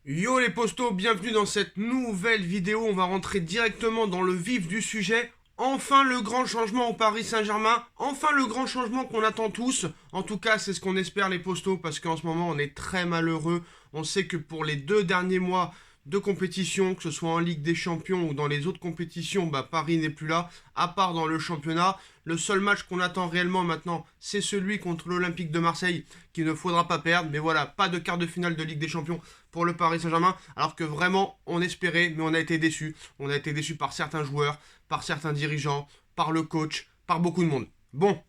Yo les postos, bienvenue dans cette nouvelle vidéo. On va rentrer directement dans le vif du sujet. Enfin le grand changement au Paris Saint-Germain. Enfin le grand changement qu'on attend tous. En tout cas, c'est ce qu'on espère les postos parce qu'en ce moment, on est très malheureux. On sait que pour les 2 derniers mois de compétition, que ce soit en Ligue des Champions ou dans les autres compétitions, Paris n'est plus là, à part dans le championnat. Le seul match qu'on attend réellement maintenant, c'est celui contre l'Olympique de Marseille, qu'il ne faudra pas perdre. Mais voilà, pas de quart de finale de Ligue des Champions pour le Paris Saint-Germain, alors que vraiment, on espérait, mais on a été déçus. On a été déçus par certains joueurs, par certains dirigeants, par le coach, par beaucoup de monde. Bon,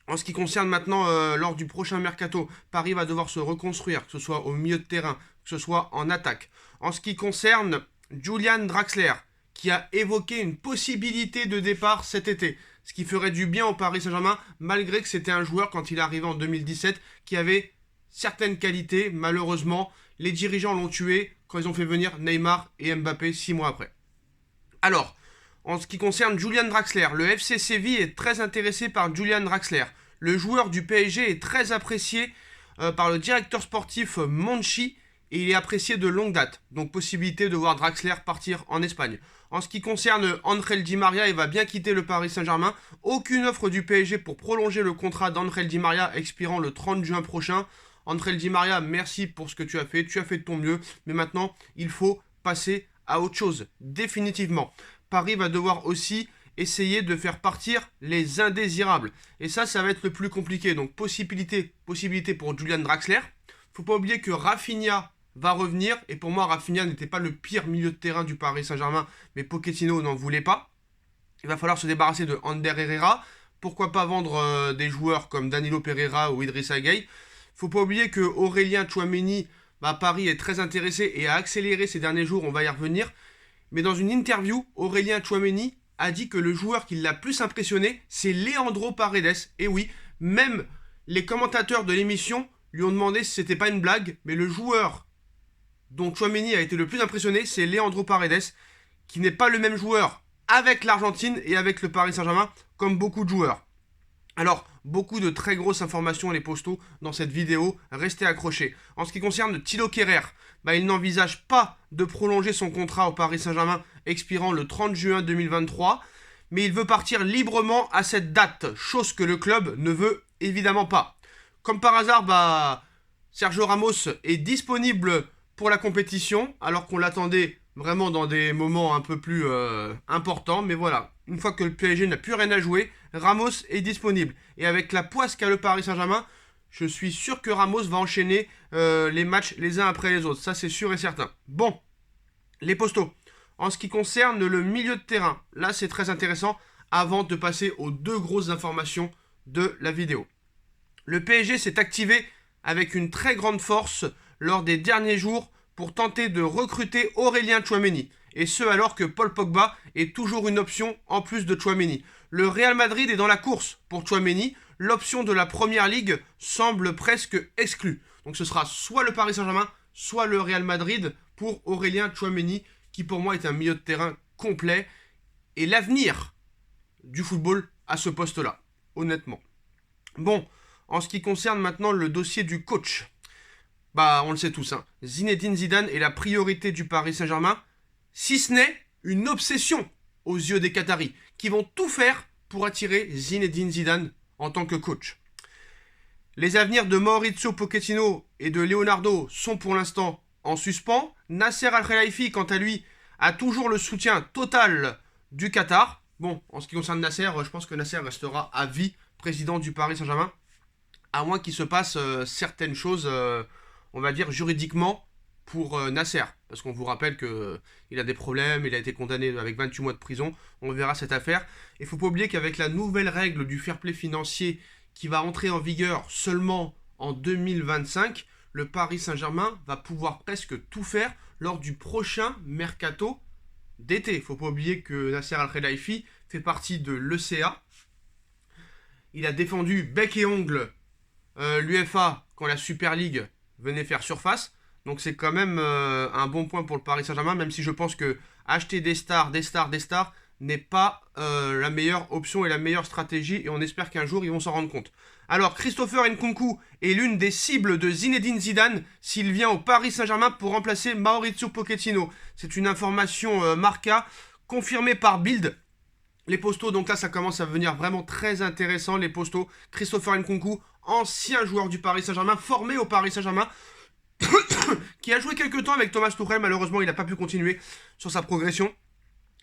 en ce qui concerne maintenant, lors du prochain mercato, Paris va devoir se reconstruire, que ce soit au milieu de terrain, que ce soit en attaque. En ce qui concerne Julian Draxler, qui a évoqué une possibilité de départ cet été, ce qui ferait du bien au Paris Saint-Germain, malgré que c'était un joueur, quand il est arrivé en 2017, qui avait certaines qualités. Malheureusement, les dirigeants l'ont tué quand ils ont fait venir Neymar et Mbappé 6 mois après. Alors, en ce qui concerne Julian Draxler, le FC Séville est très intéressé par Julian Draxler. Le joueur du PSG est très apprécié par le directeur sportif Monchi et il est apprécié de longue date. Donc possibilité de voir Draxler partir en Espagne. En ce qui concerne Ángel Di María, il va bien quitter le Paris Saint-Germain. Aucune offre du PSG pour prolonger le contrat d'Ángel Di María expirant le 30 juin prochain. Ángel Di María, merci pour ce que tu as fait de ton mieux, mais maintenant il faut passer à autre chose, définitivement. Paris va devoir aussi essayer de faire partir les indésirables. Et ça va être le plus compliqué. Donc possibilité pour Julian Draxler. Faut pas oublier que Rafinha va revenir. Et pour moi, Rafinha n'était pas le pire milieu de terrain du Paris Saint-Germain, mais Pochettino n'en voulait pas. Il va falloir se débarrasser de Ander Herrera. Pourquoi pas vendre des joueurs comme Danilo Pereira ou Idrissa Gueye. Faut pas oublier que Aurélien Tchouaméni, Paris est très intéressé et a accéléré ces derniers jours, on va y revenir. Mais dans une interview, Aurélien Tchouaméni a dit que le joueur qui l'a plus impressionné, c'est Leandro Paredes. Et oui, même les commentateurs de l'émission lui ont demandé si c'était pas une blague, mais le joueur dont Tchouaméni a été le plus impressionné, c'est Leandro Paredes, qui n'est pas le même joueur avec l'Argentine et avec le Paris Saint-Germain, comme beaucoup de joueurs. Alors, beaucoup de très grosses informations les postos dans cette vidéo, restez accrochés. En ce qui concerne Thilo Kehrer, il n'envisage pas de prolonger son contrat au Paris Saint-Germain expirant le 30 juin 2023, mais il veut partir librement à cette date, chose que le club ne veut évidemment pas. Comme par hasard, Sergio Ramos est disponible pour la compétition, alors qu'on l'attendait vraiment dans des moments un peu plus importants, mais voilà, une fois que le PSG n'a plus rien à jouer, Ramos est disponible. Et avec la poisse qu'a le Paris Saint-Germain, je suis sûr que Ramos va enchaîner les matchs les uns après les autres. Ça, c'est sûr et certain. Bon, les postos. En ce qui concerne le milieu de terrain, là, c'est très intéressant avant de passer aux deux grosses informations de la vidéo. Le PSG s'est activé avec une très grande force lors des derniers jours pour tenter de recruter Aurélien Tchouaméni. Et ce alors que Paul Pogba est toujours une option en plus de Tchouaméni. Le Real Madrid est dans la course pour Tchouaméni. L'option de la Première Ligue semble presque exclue. Donc ce sera soit le Paris Saint-Germain, soit le Real Madrid pour Aurélien Tchouaméni, qui pour moi est un milieu de terrain complet et l'avenir du football à ce poste-là, honnêtement. Bon, en ce qui concerne maintenant le dossier du coach, on le sait tous, Zinedine Zidane est la priorité du Paris Saint-Germain, si ce n'est une obsession aux yeux des Qataris, qui vont tout faire pour attirer Zinedine Zidane en tant que coach. Les avenirs de Maurizio Pochettino et de Leonardo sont pour l'instant en suspens. Nasser Al-Khelaifi, quant à lui, a toujours le soutien total du Qatar. Bon, en ce qui concerne Nasser, je pense que Nasser restera à vie président du Paris Saint-Germain, à moins qu'il se passe certaines choses, on va dire juridiquement, pour Nasser. Parce qu'on vous rappelle qu'il a des problèmes, il a été condamné avec 28 mois de prison. On verra cette affaire. Il ne faut pas oublier qu'avec la nouvelle règle du fair play financier qui va entrer en vigueur seulement en 2025, le Paris Saint-Germain va pouvoir presque tout faire lors du prochain mercato d'été. Il ne faut pas oublier que Nasser Al-Khelaifi fait partie de l'ECA. Il a défendu bec et ongle l'UEFA quand la Super League venait faire surface. Donc c'est quand même un bon point pour le Paris Saint-Germain, même si je pense que acheter des stars n'est pas la meilleure option et la meilleure stratégie, et on espère qu'un jour ils vont s'en rendre compte. Alors, Christopher Nkunku est l'une des cibles de Zinedine Zidane s'il vient au Paris Saint-Germain pour remplacer Mauricio Pochettino. C'est une information Marca confirmée par Bild. Les postos, donc là, ça commence à devenir vraiment très intéressant. Les postos, Christopher Nkunku, ancien joueur du Paris Saint-Germain, formé au Paris Saint-Germain, qui a joué quelques temps avec Thomas Tuchel. Malheureusement, il n'a pas pu continuer sur sa progression.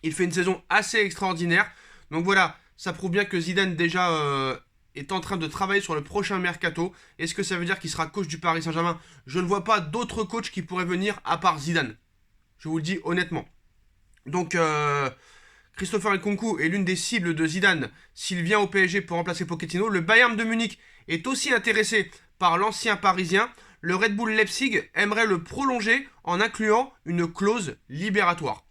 Il fait une saison assez extraordinaire. Donc voilà, ça prouve bien que Zidane déjà est en train de travailler sur le prochain mercato. Est-ce que ça veut dire qu'il sera coach du Paris Saint-Germain? Je ne vois pas d'autres coachs qui pourraient venir à part Zidane. Je vous le dis honnêtement. Donc, Christopher Nkunku est l'une des cibles de Zidane s'il vient au PSG pour remplacer Pochettino. Le Bayern de Munich est aussi intéressé par l'ancien parisien. Le Red Bull Leipzig aimerait le prolonger en incluant une clause libératoire.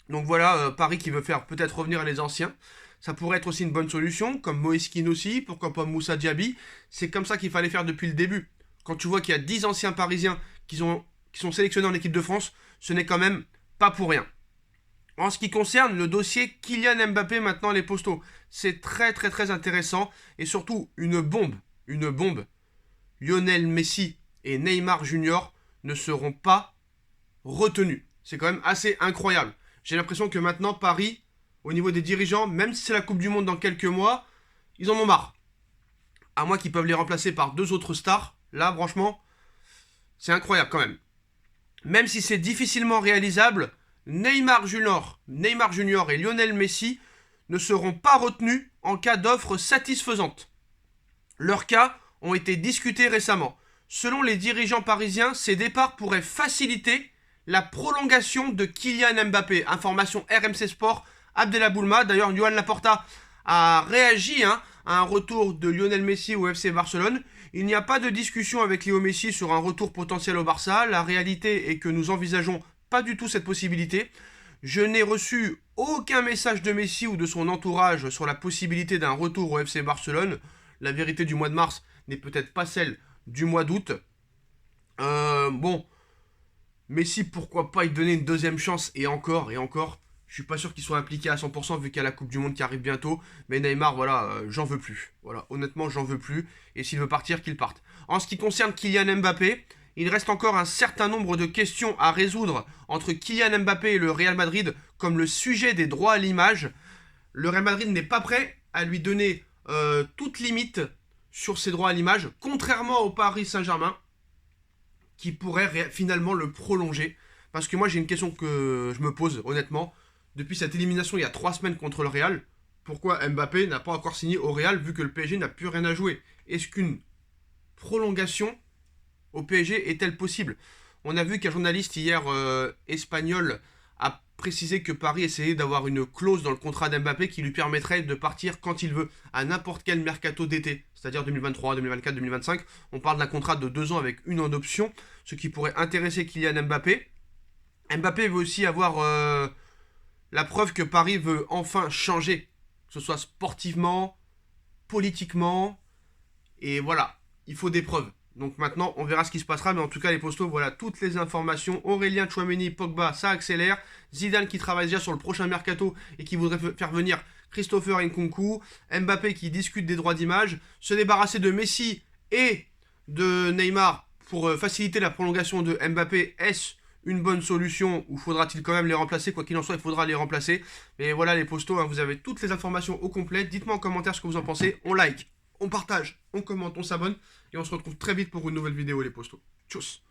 Donc voilà, Paris qui veut faire peut-être revenir les anciens. Ça pourrait être aussi une bonne solution, comme Moïse Kean aussi, pourquoi pas Moussa Diaby. C'est comme ça qu'il fallait faire depuis le début. Quand tu vois qu'il y a 10 anciens parisiens qui sont sélectionnés en équipe de France, ce n'est quand même pas pour rien. En ce qui concerne le dossier Kylian Mbappé, maintenant les postos, c'est très intéressant. Et surtout, une bombe. Lionel Messi et Neymar Junior ne seront pas retenus. C'est quand même assez incroyable. J'ai l'impression que maintenant, Paris, au niveau des dirigeants, même si c'est la Coupe du Monde dans quelques mois, ils en ont marre. À moins qu'ils peuvent les remplacer par 2 autres stars. Là, franchement, c'est incroyable quand même. Même si c'est difficilement réalisable, Neymar Junior et Lionel Messi ne seront pas retenus en cas d'offre satisfaisante. Leurs cas ont été discutés récemment. Selon les dirigeants parisiens, ces départs pourraient faciliter la prolongation de Kylian Mbappé. Information RMC Sport, Abdelaboulma. D'ailleurs, Johan Laporta a réagi à un retour de Lionel Messi au FC Barcelone. Il n'y a pas de discussion avec Léo Messi sur un retour potentiel au Barça. La réalité est que nous envisageons pas du tout cette possibilité. Je n'ai reçu aucun message de Messi ou de son entourage sur la possibilité d'un retour au FC Barcelone. La vérité du mois de mars n'est peut-être pas celle du mois d'août. Bon, Messi, pourquoi pas y donner une deuxième chance et encore. Je suis pas sûr qu'il soit impliqué à 100% vu qu'il y a la Coupe du Monde qui arrive bientôt. Mais Neymar, voilà, j'en veux plus. Voilà, honnêtement, j'en veux plus. Et s'il veut partir, qu'il parte. En ce qui concerne Kylian Mbappé, il reste encore un certain nombre de questions à résoudre entre Kylian Mbappé et le Real Madrid, comme le sujet des droits à l'image. Le Real Madrid n'est pas prêt à lui donner toute limite sur ses droits à l'image, contrairement au Paris Saint-Germain, qui pourrait finalement le prolonger. Parce que moi, j'ai une question que je me pose, honnêtement. Depuis cette élimination il y a 3 semaines contre le Real, pourquoi Mbappé n'a pas encore signé au Real vu que le PSG n'a plus rien à jouer? Est-ce qu'une prolongation au PSG est-elle possible? On a vu qu'un journaliste hier espagnol a précisé que Paris essayait d'avoir une clause dans le contrat d'Mbappé qui lui permettrait de partir quand il veut, à n'importe quel mercato d'été, c'est-à-dire 2023, 2024, 2025. On parle d'un contrat de 2 ans avec une en option, ce qui pourrait intéresser Kylian Mbappé. Mbappé veut aussi avoir la preuve que Paris veut enfin changer, que ce soit sportivement, politiquement, et voilà, il faut des preuves. Donc maintenant, on verra ce qui se passera, mais en tout cas, les postos, voilà toutes les informations. Aurélien Tchouaméni, Pogba, ça accélère. Zidane qui travaille déjà sur le prochain mercato et qui voudrait faire venir Christopher Nkunku. Mbappé qui discute des droits d'image. Se débarrasser de Messi et de Neymar pour faciliter la prolongation de Mbappé. Est-ce une bonne solution ou faudra-t-il quand même les remplacer? Quoi qu'il en soit, il faudra les remplacer. Et voilà les postos, hein, vous avez toutes les informations au complet. Dites-moi en commentaire ce que vous en pensez. On like, on partage, on commente, on s'abonne. Et on se retrouve très vite pour une nouvelle vidéo les postos. Tchuss.